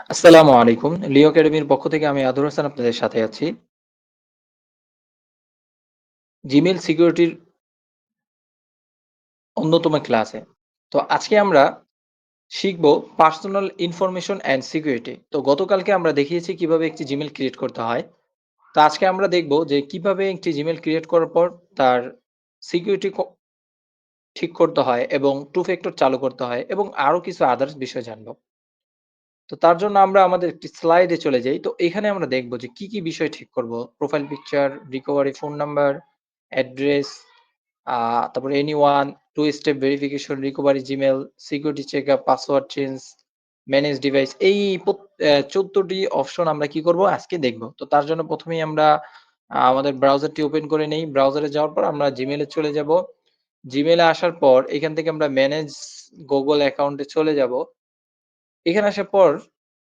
আসসালামু আলাইকুম। লিও একাডেমির পক্ষ থেকে আমি আদর হাসান আপনাদের সাথে আছি। জিমেইল সিকিউরিটির অন্যতম ক্লাসে। তো আজকে আমরা শিখব পার্সোনাল ইনফরমেশন অ্যান্ড সিকিউরিটি। তো গতকালকে আমরা দেখিয়েছি কিভাবে একটি জিমেইল ক্রিয়েট করতে হয়। তো আজকে আমরা দেখব যে কিভাবে একটি জিমেইল ক্রিয়েট করার পর তার সিকিউরিটি ঠিক করতে হয় এবং টু ফ্যাক্টর চালু করতে হয় এবং আরো কিছু আদার্স বিষয় জানব। তো তার জন্য আমরা আমাদের একটি স্লাইডে চলে যাই। তো এখানে আমরা দেখব যে কি বিষয় ঠিক করব। Profile picture, recovery phone number, address, আ তারপরে anyone, two step verification, recovery Gmail, security checkup, password change, manage device এই ১৪ টি অপশন আমরা কি করব আজকে দেখব। তো তার জন্য ১ম এই আমরা আমাদের ব্রাউজারটি ওপেন করে নেই। ব্রাউজারে যাওয়ার পর আমরা Gmail এ চলে যাব। Gmail এ আসার পর এখান থেকে আমরা ম্যানেজ গুগল অ্যাকাউন্টে চলে যাব। এখানে আসার পর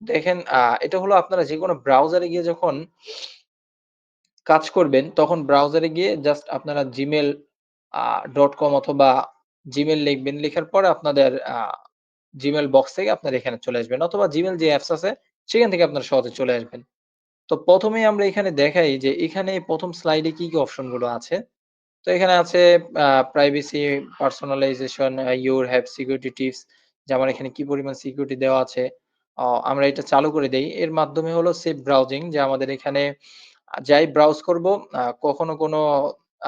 দেখেন এটা হলো আপনারা যেকোনো ব্রাউজারে গিয়ে যখন কাজ করবেন, তখন ব্রাউজারে গিয়ে জাস্ট আপনারা Gmail .com অথবা Gmail লিখবেন। লিখার পরে আপনাদের Gmail বক্স থেকে আপনারা এখানে চলে আসবেন। অথবা Gmail যে অ্যাপস আছে সেখান থেকে আপনারা সহজে চলে আসবেন। তো ১ম এই আমরা এখানে দেখাই যে এখানে ১ম স্লাইডে কি অপশন গুলো আছে। তো এখানে আছে privacy, personalisation, your have security tips যে আমার এখানে কি পরিমাণ সিকিউরিটি দেওয়া আছে। আমরা এটা চালু করে দেই। এর মাধ্যমে হলো সেফ ব্রাউজিং যে আমাদের এখানে যাই ব্রাউজ করব কখনো কোনো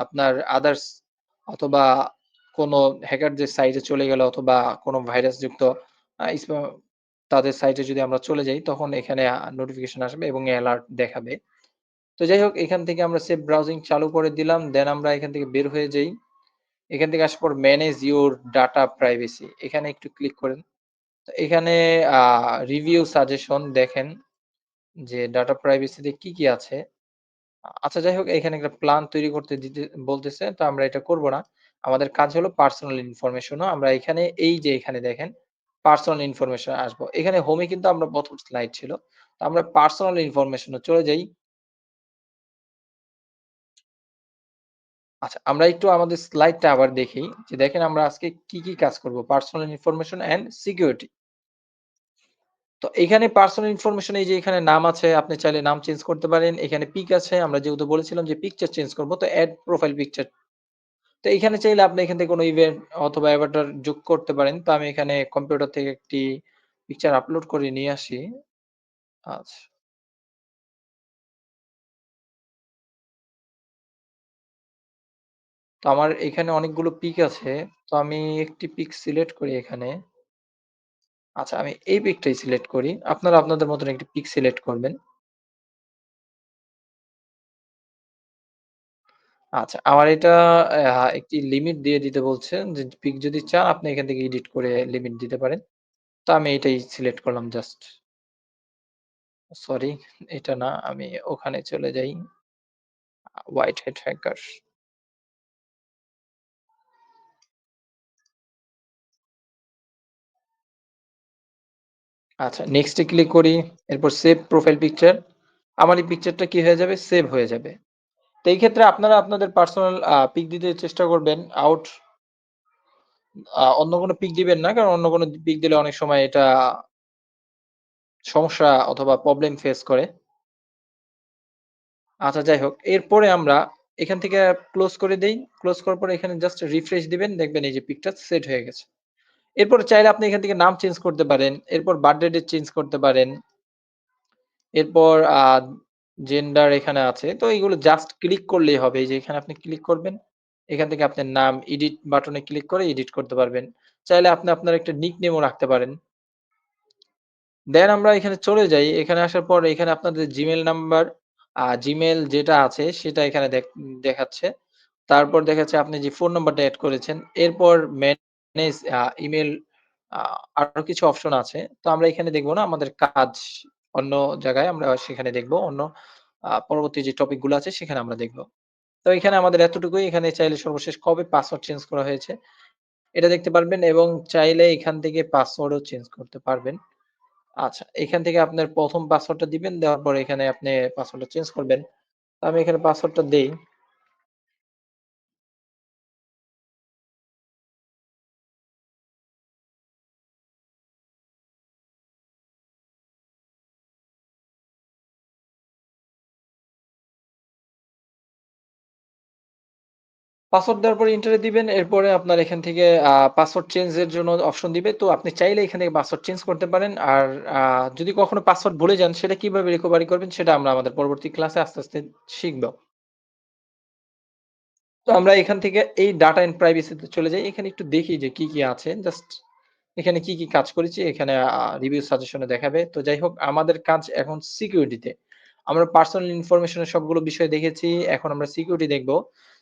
আপনার আদার্স অথবা কোনো হ্যাকারদের সাইটে চলে গেলে অথবা কোনো ভাইরাসযুক্ত স্প্যাম তাদের সাইটে যদি আমরা চলে যাই তখন এখানে নোটিফিকেশন আসবে এবং এলার্ট দেখাবে। তো যাই হোক এখান থেকে আমরা সেভ ব্রাউজিং চালু করে দিলাম। দেন আমরা এখান থেকে বের হয়ে যাই। এখান থেকে আসার পর ম্যানেজ ইউর ডাটা প্রাইভেসি এখানে একটু ক্লিক করেন। তো এখানে আ রিভিউ সাজেশন দেখেন যে ডাটা প্রাইভেসি তে কি আছে? আচ্ছা যাই হোক এখানে একটা প্ল্যান তৈরি করতে বলতেছে। তো আমরা এটা করব না। আমাদের কাজ হলো পার্সোনাল ইনফরমেশন ও আমরা এখানে এই যে এখানে দেখেন পার্সোনাল ইনফরমেশন আসবো। এখানে হোমে কিন্তু আমরা ১ম স্লাইড ছিল। তো আমরা পার্সোনাল ইনফরমেশন এ চলে যাই। আচ্ছা, আমরা একটু আমাদের স্লাইডটা আবার দেখি যে দেখেন আমরা আজকে কি কাজ করব। Personal information and security. তো এখানে পার্সোনাল ইনফরমেশন এই যে এখানে নাম আছে, আপনি চাইলে নাম চেঞ্জ করতে পারেন। এখানে পিক আছে। আমরা যেহেতু বলেছিলাম যে পিকচার চেঞ্জ করব তো এড প্রোফাইল পিকচার। তো এখানে চাইলে আপনি এখান থেকে কোনো ইভেন্ট অথবা অ্যাভাটার যোগ করতে পারেন। তো আমি এখানে কম্পিউটার থেকে একটি পিকচার আপলোড করে নিয়ে আসি। আচ্ছা। তো আমার এখানে অনেকগুলো পিক আছে। তো আমি একটি পিক সিলেক্ট করি এখানে। আচ্ছা, আমি এই পিকটাই সিলেক্ট করি। আপনারা আপনাদের মতন একটি পিক সিলেক্ট করবেন। আচ্ছা, আমার এটা একটি লিমিট দিয়ে দিতে বলছে যে পিক যদি চান আপনি এখান থেকে এডিট করে লিমিট দিতে পারেন। তো আমি এটাই সিলেক্ট করলাম জাস্ট। সরি এটা না আমি ওখানে চলে যাই। White hat hacker. আচ্ছা নেক্সট এ ক্লিক করি। এরপর সেভ প্রোফাইল পিকচার। আমার এই পিকচারটা কি হয়ে যাবে? সেভ হয়ে যাবে। তো এই ক্ষেত্রে আপনারা আপনাদের পার্সোনাল পিক দিতে চেষ্টা করবেন। অন্য কোনো পিক দিবেন না। কারণ অন্য কোনো পিক দিলে অনেক সময় এটা সমস্যা অথবা প্রবলেম ফেস করে। আচ্ছা যাই হোক। এরপরে আমরা এখান থেকে ক্লোজ করে দেই। ক্লোজ করার পরে এখানে জাস্ট রিফ্রেশ দিবেন। দেখবেন এই যে পিকটা সেট হয়ে গেছে। এরপর চাইলে আপনি এখান থেকে নাম চেঞ্জ করতে পারেন। এরপর বার্থডে ডেট চেঞ্জ করতে পারেন। এরপর জেন্ডার এখানে আছে। তো এগুলো জাস্ট ক্লিক করলেই হবে। এই যে এখানে আপনি ক্লিক করবেন। এখান থেকে আপনার নাম এডিট বাটনে ক্লিক করে এডিট করতে পারবেন। চাইলে আপনি আপনার একটা নিকনেমও রাখতে পারেন। দেন আমরা এখানে চলে যাই। এখানে আসার পর এখানে আপনাদের জিমেইল নাম্বার জিমেইল যেটা আছে সেটা এখানে দেখাচ্ছে। তারপর দেখাচ্ছে আপনি যে ফোন নাম্বারটা এড করেছেন। এরপর ম্যানেজ ইমেইল আ আরো কিছু অপশন আছে। তো আমরা এখানে দেখব না। আমাদের কাজ অন্য জায়গায় আমরা সেখানে দেখব। অন্য পরবর্তী যে টপিক গুলো আছে সেখানে আমরা দেখব। তো এখানে আমাদের এতটুকুই। এখানে চাইলে সর্বশেষ কবে পাসওয়ার্ড চেঞ্জ করা হয়েছে এটা দেখতে পারবেন এবং চাইলে এখান থেকে পাসওয়ার্ডও চেঞ্জ করতে পারবেন। আচ্ছা, এখান থেকে আপনার ১ম পাসওয়ার্ডটা দিবেন। দেওয়ার পরে এখানে আপনি পাসওয়ার্ডটা চেঞ্জ করবেন। তো আমি এখানে পাসওয়ার্ডটা দেই। পাসওয়ার্ড দেওয়ার পরে এন্টারে দিবেন। এরপরে আপনার এখান থেকে পাসওয়ার্ড চেঞ্জ এর জন্য অপশন দিবে। তো আপনি চাইলে এখান থেকে পাসওয়ার্ড চেঞ্জ করতে পারেন। আর আ যদি কখনো পাসওয়ার্ড ভুলে যান সেটা কিভাবে রিকভারি করবেন সেটা আমরা আমাদের পরবর্তী ক্লাসে আস্তে, আস্তে শিখব। তো আমরা এখান থেকে এই ডাটা এন্ড প্রাইভেসি তে চলে যাই। এখানে একটু দেখি যে কি, কি আছে। জাস্ট এখানে কি, কি কাজ করেছি এখানে রিভিউ সাজেশন এ দেখাবে। তো যাই হোক আমাদের কাজ এখন সিকিউরিটিতে। আমরা পার্সোনাল ইনফরমেশন এর সবগুলো বিষয় দেখেছি। এখন আমরা সিকিউরিটি দেখব।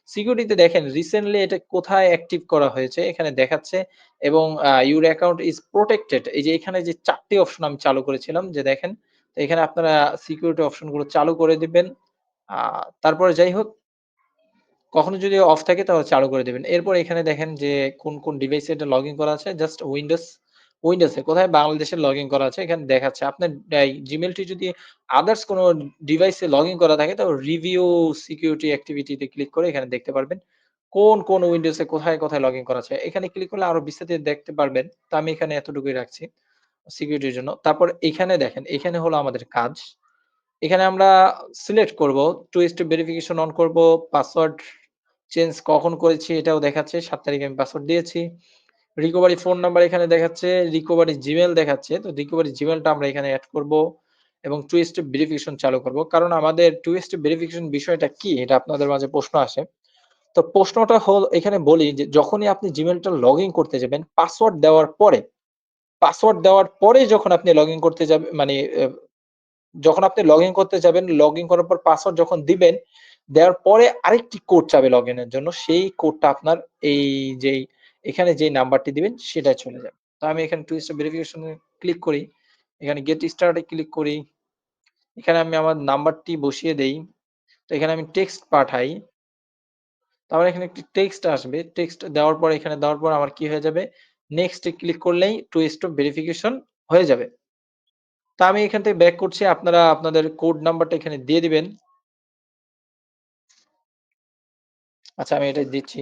সিকিউরিটিতে দেখেন রিসেন্টলি এটা কোথায় অ্যাক্টিভ করা হয়েছে এখানে দেখাচ্ছে এবং ইউর অ্যাকাউন্ট ইস প্রটেক্টেড। এই যে এখানে যে ৪ টি অপশন আমি চালু করেছিলাম যে দেখেন, তো এখানে আপনারা সিকিউরিটি অপশন গুলো চালু করে দিবেন। আ তারপরে যাই হোক কখনো যদি অফ থাকে তাহলে চালু করে দিবেন। এরপর এখানে দেখেন যে কোন, কোন ডিভাইসে এটা লগইন করা আছে। জাস্ট উইন্ডোজে কোথায় বাংলাদেশে লগইন করা আছে এখানে দেখাচ্ছে। আপনার Gmail টি যদি আদার্স কোনো ডিভাইসে লগইন করা থাকে তাহলে রিভিউ সিকিউরিটি অ্যাক্টিভিটি তে ক্লিক করে এখানে দেখতে পারবেন। কোন, কোন উইন্ডোজে কোথায়, কোথায় লগইন করা আছে। এখানে ক্লিক করলে আরো বিস্তারিত দেখতে পারবেন। তো আমি এখানে এতটুকুই রাখছি সিকিউরিটির জন্য। তারপর এখানে দেখেন, এখানে হলো আমাদের কাজ। এখানে আমরা সিলেক্ট করব, টু স্টেপ ভেরিফিকেশন অন করব, পাসওয়ার্ড চেঞ্জ কখন করেছি এটাও দেখাচ্ছে। ৭ তারিখে আমি পাসওয়ার্ড দিয়েছি। রিকভারি ফোন নাম্বার এখানে দেখাচ্ছে, রিকভারি জিমেইল দেখাচ্ছে। তো রিকভারি জিমেইলটা আমরা এখানে এড করব এবং টু স্টেপ ভেরিফিকেশন চালু করব। কারণ আমাদের টু স্টেপ ভেরিফিকেশন বিষয়টা কি? এটা আপনাদের মাঝে প্রশ্ন আসে। তো প্রশ্নটা এখানে বলি যে যখনই আপনি জিমেইলটা লগইন করতে যাবেন, পাসওয়ার্ড দেওয়ার পরে যখন আপনি লগইন করতে যাবেন মানে যখন আপনি লগইন করতে যাবেন, লগইন করার পর পাসওয়ার্ড যখন দিবেন, দেওয়ার পরে আরেকটি কোড চাবে লগইনের জন্য। সেই কোডটা আপনার এই যেই এখানে যেই নাম্বারটি দিবেন সেটায় চলে যাবে। তো আমি এখানে টু স্টেপ ভেরিফিকেশন এ ক্লিক করি। এখানে গেট স্টার্ট এ ক্লিক করি। এখানে আমি আমার নাম্বারটি বসিয়ে দেই। তো এখানে আমি টেক্সট পাঠাই। তারপরে এখানে একটি টেক্সট আসবে। টেক্সট দেওয়ার পর এখানে দেওয়ার পর আমার কি হয়ে যাবে? নেক্সট এ ক্লিক করলেই টু স্টেপ ভেরিফিকেশন হয়ে যাবে। তো আমি এখান থেকে ব্যাক করছি। আপনারা আপনাদের কোড নাম্বারটা এখানে দিয়ে দিবেন। আচ্ছা আমি এটা দিচ্ছি।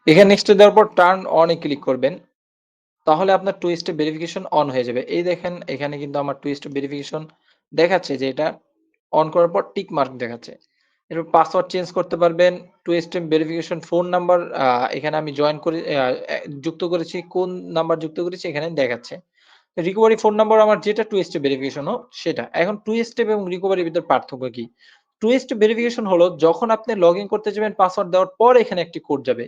এখানে নেক্সট এ দেওয়ার পর টার্ন অন এ ক্লিক করবেন। তাহলে আপনার টু স্টেপ ভেরিফিকেশন অন হয়ে যাবে। এই দেখেন এখানে কিন্তু আমার টু স্টেপ ভেরিফিকেশন দেখাচ্ছে যে এটা অন করার পর টিক মার্ক দেখাচ্ছে। এরপর পাসওয়ার্ড চেঞ্জ করতে পারবেন। Two step verification phone number এখানে আমি জয়েন করে যুক্ত করেছি। কোন নাম্বার যুক্ত করেছি এখানে দেখাচ্ছে। রিকভারি ফোন নাম্বার আমার যেটা টু স্টেপ ভেরিফিকেশন সেটা। এখন টু স্টেপ এবং রিকভারির ভিতর পার্থক্য কি? টু স্টেপ ভেরিফিকেশন হলো যখন আপনি লগইন করতে যাবেন পাসওয়ার্ড দেওয়ার পর এখানে একটি কোড যাবে।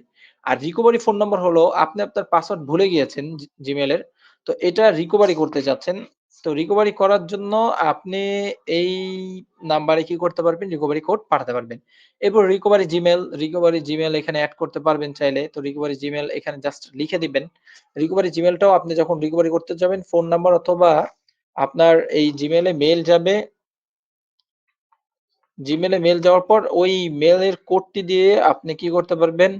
আর রিকভারি ফোন নাম্বার হলো আপনি আপনার পাসওয়ার্ড ভুলে গিয়েছেন Gmail এর। তো এটা রিকভারি করতে চাচ্ছেন। তো রিকভারি করার জন্য আপনি এই নাম্বারে কি করতে পারবেন? রিকভারি কোড পাঠাতে পারবেন। এরপর রিকভারি জিমেইল এখানে এড করতে পারবেন চাইলে। তো রিকভারি জিমেইল এখানে জাস্ট লিখে দিবেন। রিকভারি জিমেইলটাও আপনি যখন রিকভারি করতে যাবেন ফোন নাম্বার অথবা আপনার এই জিমেইলে মেইল যাবে। জিমেইলে মেইল যাওয়ার পর ওই মেইলের কোডটি দিয়ে আপনি কি করতে পারবেন?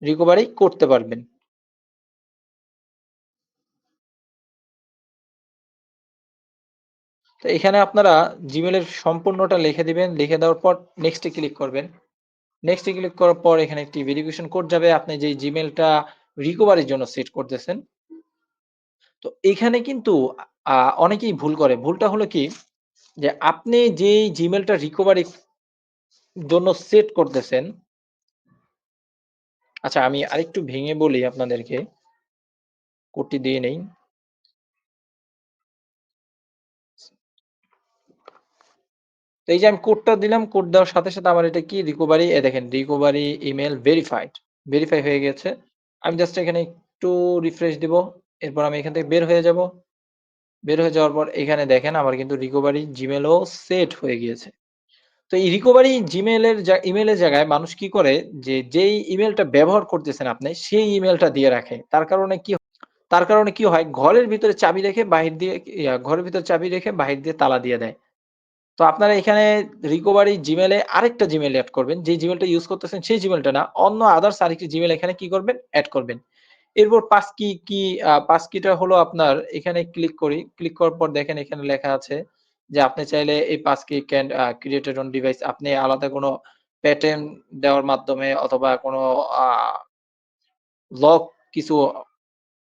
রিকভারি করতে পারবেন। তো এখানে আপনারা জিমেইলের সম্পূর্ণটা লিখে দিবেন। লিখে দেওয়ার পর নেক্সট এ ক্লিক করবেন। নেক্সট এ ক্লিক করার পর এখানে একটি ভেরিফিকেশন কোড যাবে। আপনি যেই জিমেইলটা রিকভারির জন্য সেট করতেছেন। তো এখানে কিন্তু আ অনেকেই ভুল করে। ভুলটা হলো কি? যে আপনি যেই জিমেইলটা রিকভারির জন্য সেট করতেছেন, আচ্ছা আমি আরেকটু ভেঙে বলি আপনাদেরকে। কোডটি দিয়ে নেই। তো এই যে আমি কোডটা দিলাম, কোড দেওয়ার সাথে, সাথে আমার এটা কি রিকভারি দেখেন রিকভারি ইমেইল ভেরিফাইড। ভেরিফাই হয়ে গেছে। আমি জাস্ট এখানে একটু রিফ্রেশ দিব। এরপর আমি এখান থেকে বের হয়ে যাব। বের হয়ে যাওয়ার পর এখানে দেখেন আমার কিন্তু রিকভারি জিমেইলও সেট হয়ে গিয়েছে। তো এই রিকভারি ইমেইলের জায়গায় মানুষ কি করে যে যেই ইমেইলটা ব্যবহার করতেছেন আপনি সেই ইমেইলটা দিয়ে রাখে। তার কারণে কি হয় ঘরের ভিতরে চাবি রেখে বাহির দিয়ে ঘরের ভিতরে চাবি রেখে বাহির দিয়ে তালা দিয়ে দেয়। তো আপনারা এখানে রিকভারি Gmail এ আরেকটা Gmail এড করবেন। যে Gmail টা ইউজ করতেছেন সেই Gmail টা না। অন্য আদার্স আরেকটি Gmail এখানে কি করবেন? এড করবেন। এরপর পাস কি পাস কিটা হলো আপনার এখানে ক্লিক করি। ক্লিক করার পর দেখেন এখানে লেখা আছে যে আপনি চাইলে এই পাস কি ক্যান ক্রিয়েটেড অন ডিভাইস আপনি আলাদা কোনো প্যাটার্ন দেওয়ার মাধ্যমে অথবা কোনো আ লক কিছু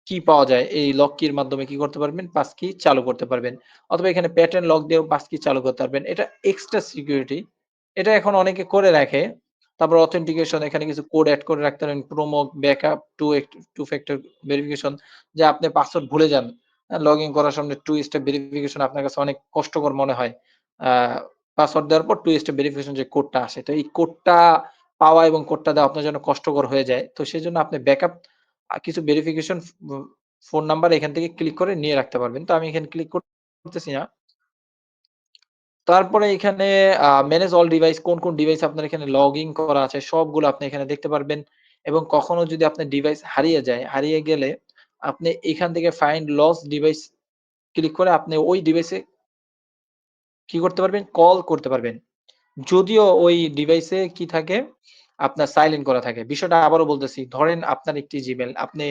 কি পাওয়া যায়? এই লক কির মাধ্যমে কি করতে পারবেন? পাস কি চালু করতে পারবেন। অথবা এখানে প্যাটার্ন লক দিয়েও পাস কি চালু করতে পারবেন। এটা এক্সট্রা সিকিউরিটি। এটা এখন অনেকে করে রাখে। তারপর অথেন্টিকেশন এখানে কিছু কোড এড করে রাখতে পারেন। Promo, backup, two factor verification যে আপনি পাসওয়ার্ড ভুলে যান। লগইন করার সময় টু স্টেপ ভেরিফিকেশন আপনার কাছে অনেক কষ্টকর মনে হয়। আ পাসওয়ার্ড দেওয়ার পর টু স্টেপ ভেরিফিকেশন যে কোডটা আসে। তো এই কোডটা পাওয়া এবং কোডটা দেওয়া আপনার জন্য কষ্টকর হয়ে যায়। তো সেজন্য আপনি ব্যাকআপ কিছু ভেরিফিকেশন ফোন নাম্বার এখান থেকে ক্লিক করে নিয়ে রাখতে পারবেন। তো আমি এখানে ক্লিক করতেছি না। তারপরে এখানে ম্যানেজ অল ডিভাইস কোন ডিভাইস আপনার এখানে লগইন করা আছে সবগুলো আপনি এখানে দেখতে পারবেন। এবং কখনো যদি আপনার ডিভাইস হারিয়ে যায়, হারিয়ে গেলে আপনি এখান থেকে ফাইন্ড লস্ট ডিভাইস ক্লিক করে আপনি ওই ডিভাইসে কি করতে পারবেন? কল করতে পারবেন। যদিও ওই ডিভাইসে কি থাকে? আপনার সাইলেন্ট করা থাকে। বিষয়টা আবারও বলতেছি। ধরেন আপনার একটি Gmail আপনি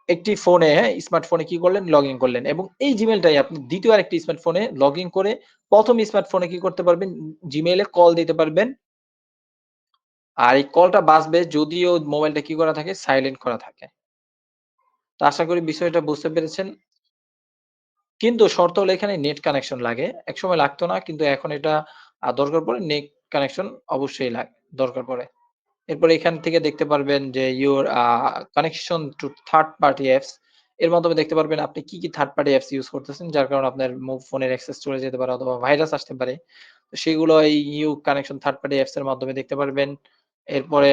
একটি ফোনে হ্যাঁ, স্মার্টফোনে কি করলেন? লগইন করলেন এবং এই Gmail টাই আপনি ২য় আরেকটি স্মার্টফোনে লগইন করে ১ম স্মার্টফোনে কি করতে পারবেন? Gmail এ কল দিতে পারবেন। আর এই কলটা বাজবে যদিও মোবাইলটা কি করা থাকে? সাইলেন্ট করা থাকে। তো আশা করি বিষয়টা বুঝতে পেরেছেন। কিন্তু শর্ত হলো এখানে নেট কানেকশন লাগে। একসময় লাগতো না কিন্তু এখন এটা দরকার পড়ে নেট কানেকশন অবশ্যই দরকার পড়ে। এরপরে এখান থেকে দেখতে পারবেন যে your connection to third party apps এর মাধ্যমে দেখতে পারবেন আপনি কি থার্ড পার্টি অ্যাপস ইউজ করতেছেন। যার কারণে আপনার ফোনের অ্যাক্সেস চলে যেতে পারে অথবা ভাইরাস আসতে পারে। তো সেগুলো এই কানেকশন থার্ড পার্টি অ্যাপস এর মাধ্যমে দেখতে পারবেন। এরপরে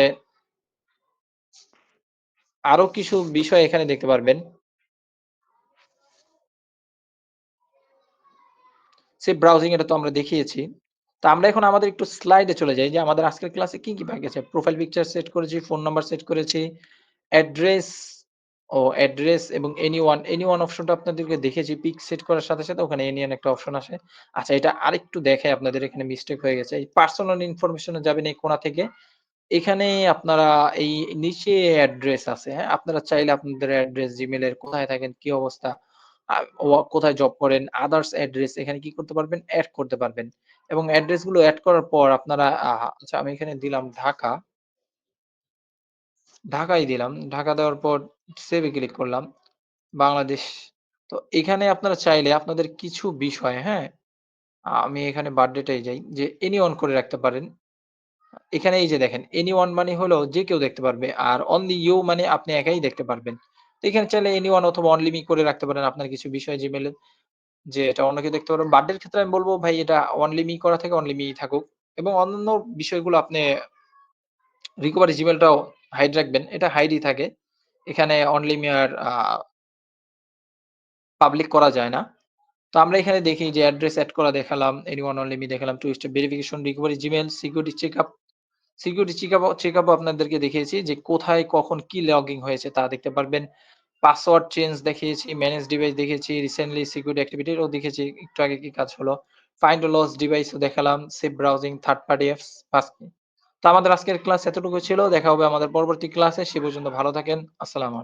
আরো কিছু বিষয় এখানে দেখতে পারবেন। সেভ ব্রাউজিং এটা তো আমরা দেখিয়েছি। তো আমরা এখন আমাদের একটু স্লাইডে চলে যাই যে আমাদের আজকের ক্লাসে কি বাকি আছে? প্রোফাইল পিকচার সেট করেছি, ফোন নাম্বার সেট করেছি, অ্যাড্রেস অ্যাড্রেস এবং এনিওয়ান অপশনটা আপনাদেরকে দেখিয়েছি। পিক সেট করার সাথে ওখানে এনিওয়ান একটা অপশন আসে। আচ্ছা এটা আরেকটু দেখাই আপনাদের এখানে মিস্টেক হয়ে গেছে। এই পার্সোনাল ইনফরমেশন এ যাবেন এই কোণা থেকে। এখানে আপনারা এই নিচে অ্যাড্রেস আছে, হ্যাঁ? আপনারা চাইলে আপনাদের অ্যাড্রেস, জিমেইল এর কোথায় থাকেন, কি অবস্থা, আ ও কোথায় জব করেন, আদার্স অ্যাড্রেস এখানে কি করতে পারবেন? এড করতে পারবেন। এবং অ্যাড্রেস গুলো এড করার পর আপনারা আচ্ছা আমি এখানে দিলাম ঢাকা। ঢাকাই দিলাম। ঢাকা দেওয়ার পর সেভ এ ক্লিক করলাম। বাংলাদেশ। তো এখানে আপনারা চাইলে আপনাদের কিছু বিষয়, হ্যাঁ? আমি এখানে বার্থডেটাই যাই যে এনি অন করে রাখতে পারেন। এখানে এই যে দেখেন anyone মানে হলো যে কেউ দেখতে পারবে। আর only you মানে আপনি একাই দেখতে পারবেন। তো এখানে চাইলে anyone অথবা only me করে রাখতে পারেন আপনার কিছু বিষয় Gmail এ যে এটা অন্য কেউ দেখতে পারবেন। বার্থডের ক্ষেত্রে আমি বলব ভাই এটা only me করা থেকে only me থাকুক। এবং অন্যান্য বিষয়গুলো আপনি রিকভারি Gmail টাও হাইড রাখবেন। এটা হাইডই থাকে। এখানে only me আর পাবলিক করা যায় না। তো আমরা এখানে দেখি যে অ্যাড্রেস এড করা দেখালাম, anyone only me দেখালাম, two step verification, recovery Gmail, security চেকআপও আপনাদেরকে দেখিয়েছি যে কোথায় কখন কি লগইন হয়েছে তা দেখতে পারবেন। পাসওয়ার্ড চেঞ্জ দেখিয়েছি, ম্যানেজ ডিভাইস দেখিয়েছি, রিসেন্টলি সিকিউরিটি অ্যাক্টিভিটিও দেখেছি একটু আগে কি কাজ হলো। ফাইন্ড a lost ডিভাইস ও দেখালাম, save browsing, third party apps, passkey. তো আমাদের আজকের ক্লাস এতটুকু ছিল। দেখা হবে আমাদের পরবর্তী ক্লাসে। সে পর্যন্ত ভালো থাকেন। আসসালামু আলাইকুম।